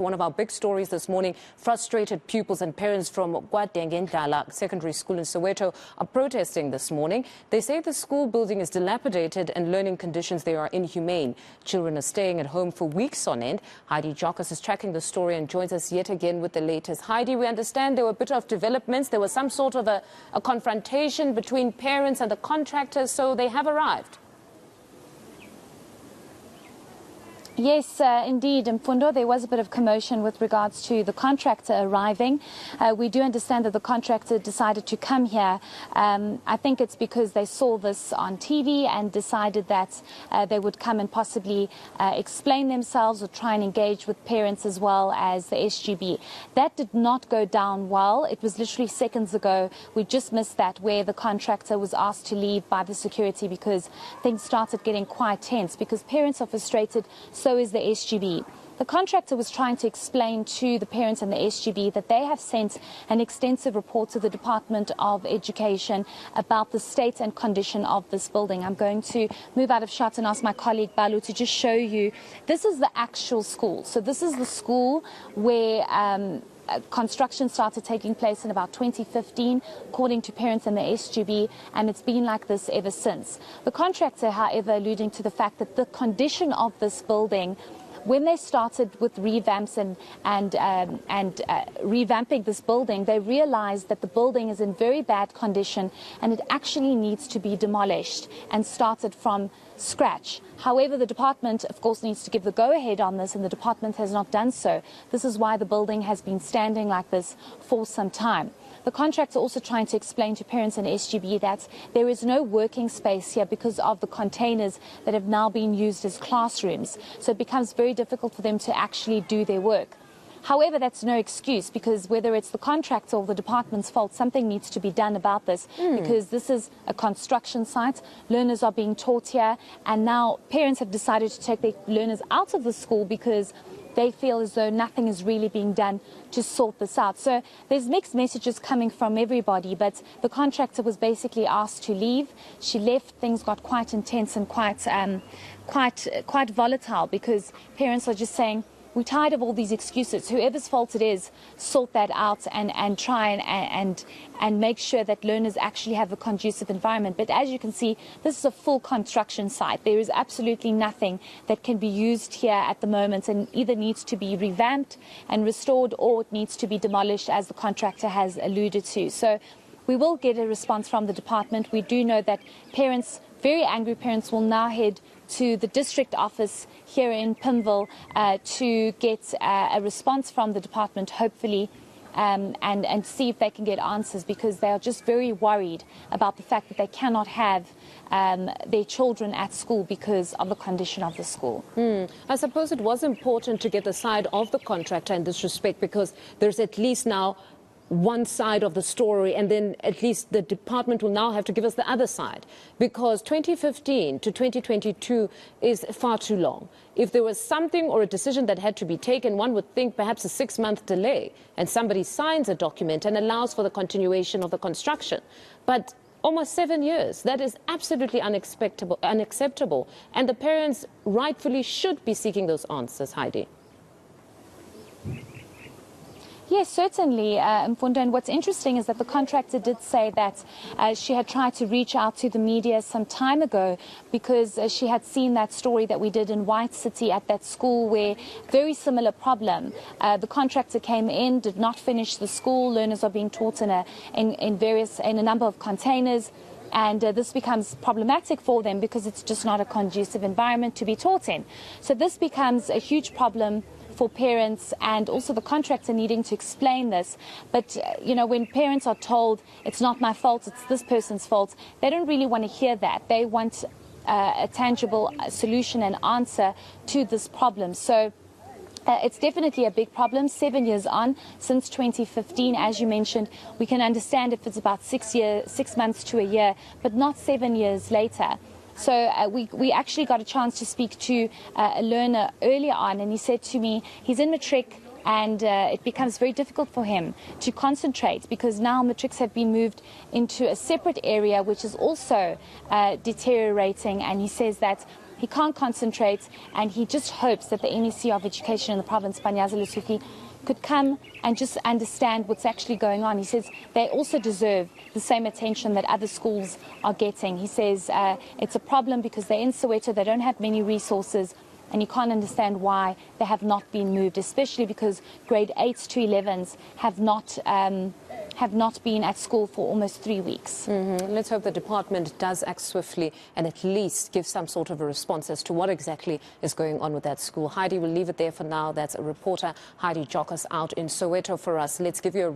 One of our big stories this morning, frustrated pupils and parents from Kwadengendala Secondary School in Soweto are protesting this morning. They say the school building is dilapidated and learning conditions there are inhumane. Children are staying at home for weeks on end. Heidi Giokos is tracking the story and joins us yet again with the latest. Heidi, we understand there were a bit of developments. There was some sort of a confrontation between parents and the contractors, so they have arrived. Yes, indeed, Mfundo, there was a bit of commotion with regards to the contractor arriving. We do understand that the contractor decided to come here. I think it's because they saw this on TV and decided that they would come and possibly explain themselves or try and engage with parents as well as the SGB. That did not go down well. It was literally seconds ago. We just missed that, where the contractor was asked to leave by the security because things started getting quite tense because parents are frustrated. So is the SGB. The contractor was trying to explain to the parents and the SGB that they have sent an extensive report to the Department of Education about the state and condition of this building. I'm going to move out of shot and ask my colleague Balu to just show you. This is the actual school. So this is the school where construction started taking place in about 2015, according to parents and the SGB, and it's been like this ever since. The contractor, however, alluding to the fact that the condition of this building, when they started with revamps and revamping this building, they realized that the building is in very bad condition and it actually needs to be demolished and started from scratch. However, the department, of course, needs to give the go-ahead on this, and the department has not done so. This is why the building has been standing like this for some time. The contractor also trying to explain to parents and SGB that there is no working space here because of the containers that have now been used as classrooms. So it becomes very difficult for them to actually do their work. However, that's no excuse, because whether it's the contractor or the department's fault, something needs to be done about this, because this is a construction site. Learners are being taught here, and now parents have decided to take their learners out of the school because they feel as though nothing is really being done to sort this out. So there's mixed messages coming from everybody, but the contractor was basically asked to leave. She left. Things got quite intense and quite volatile, because parents are just saying, we're tired of all these excuses. Whoever's fault it is, sort that out and try and make sure that learners actually have a conducive environment. But as you can see, this is a full construction site. There is absolutely nothing that can be used here at the moment, and either needs to be revamped and restored, or it needs to be demolished, as the contractor has alluded to. So we will get a response from the department. We do know that parents, very angry parents, will now head to the district office here in Pimville to get a response from the department, hopefully, and see if they can get answers, because they are just very worried about the fact that they cannot have their children at school because of the condition of the school. I suppose it was important to get the side of the contractor in this respect, because there's at least now one side of the story, and then at least the department will now have to give us the other side, because 2015 to 2022 is far too long. If there was something or a decision that had to be taken, one would think perhaps a 6-month delay, and somebody signs a document and allows for the continuation of the construction. But almost 7 years, that is absolutely unacceptable, and the parents rightfully should be seeking those answers, Heidi. Yes, certainly, Mfundo. And what's interesting is that the contractor did say that she had tried to reach out to the media some time ago, because she had seen that story that we did in White City at that school, where very similar problem. The contractor came in, did not finish the school. Learners are being taught in a number of containers. And this becomes problematic for them because it's just not a conducive environment to be taught in. So this becomes a huge problem for parents, and also the contractor needing to explain this. But, you know, when parents are told it's not my fault, it's this person's fault, they don't really want to hear that. They want a tangible solution and answer to this problem. So it's definitely a big problem. 7 years on, since 2015, as you mentioned, we can understand if it's about 6 months to a year, but not 7 years later. So we actually got a chance to speak to a learner earlier on, and he said to me he's in matric, and it becomes very difficult for him to concentrate, because now matrics have been moved into a separate area which is also deteriorating, and he says that He can't concentrate, and he just hopes that the MEC of Education in the province, Panyaza Lesufi, could come and just understand what's actually going on. He says they also deserve the same attention that other schools are getting. He says it's a problem because they're in Soweto, they don't have many resources, and you can't understand why they have not been moved, especially because grade 8s to 11s have not been at school for almost 3 weeks. Let's hope the department does act swiftly and at least give some sort of a response as to what exactly is going on with that school. Heidi, we'll leave it there for now. That's a reporter, Heidi Giokos, out in Soweto for us. Let's give you a